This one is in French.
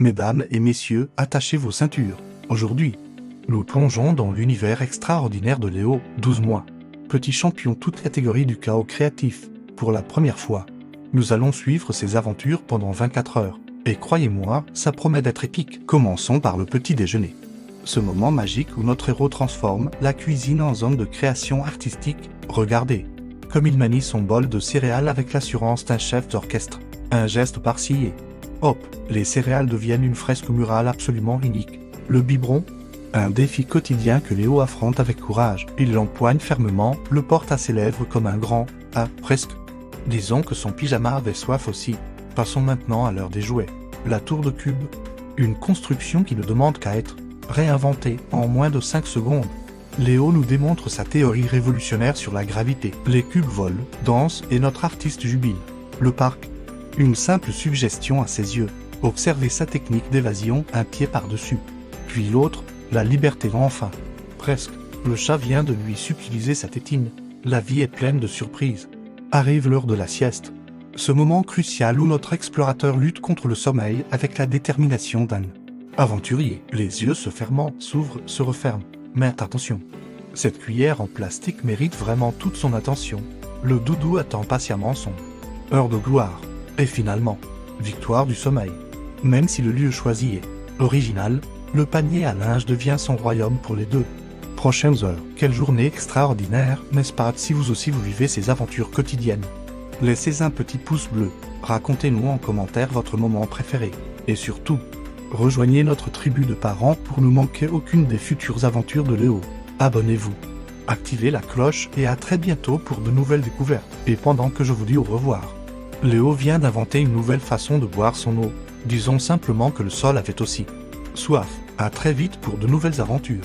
Mesdames et messieurs, attachez vos ceintures. Aujourd'hui, nous plongeons dans l'univers extraordinaire de Léo, 12 mois. Petit champion toute catégorie du chaos créatif. Pour la première fois, nous allons suivre ses aventures pendant 24 heures. Et croyez-moi, ça promet d'être épique. Commençons par le petit déjeuner. Ce moment magique où notre héros transforme la cuisine en zone de création artistique. Regardez, comme il manie son bol de céréales avec l'assurance d'un chef d'orchestre. Un geste par-ci et hop, les céréales deviennent une fresque murale absolument unique. Le biberon, un défi quotidien que Léo affronte avec courage. Il l'empoigne fermement, le porte à ses lèvres comme un grand « ah, presque ». Disons que son pyjama avait soif aussi. Passons maintenant à l'heure des jouets. La tour de cube, une construction qui ne demande qu'à être réinventée en moins de 5 secondes. Léo nous démontre sa théorie révolutionnaire sur la gravité. Les cubes volent, dansent et notre artiste jubile. Le parc, une simple suggestion à ses yeux. Observez sa technique d'évasion, un pied par-dessus. Puis l'autre, la liberté enfin. Presque, le chat vient de lui subtiliser sa tétine. La vie est pleine de surprises. Arrive l'heure de la sieste. Ce moment crucial où notre explorateur lutte contre le sommeil avec la détermination d'un aventurier. Les yeux se fermant, s'ouvrent, se referment. Mais attention, cette cuillère en plastique mérite vraiment toute son attention. Le doudou attend patiemment son heure de gloire. Et finalement, victoire du sommeil. Même si le lieu choisi est original, le panier à linge devient son royaume pour les 2 prochaines heures. Quelle journée extraordinaire, n'est-ce pas? Si vous aussi vous vivez ces aventures quotidiennes, laissez un petit pouce bleu, racontez-nous en commentaire votre moment préféré. Et surtout, rejoignez notre tribu de parents pour ne manquer aucune des futures aventures de Léo. Abonnez-vous, activez la cloche et à très bientôt pour de nouvelles découvertes. Et pendant que je vous dis au revoir, Léo vient d'inventer une nouvelle façon de boire son eau. Disons simplement que le sol avait aussi soif. À très vite pour de nouvelles aventures.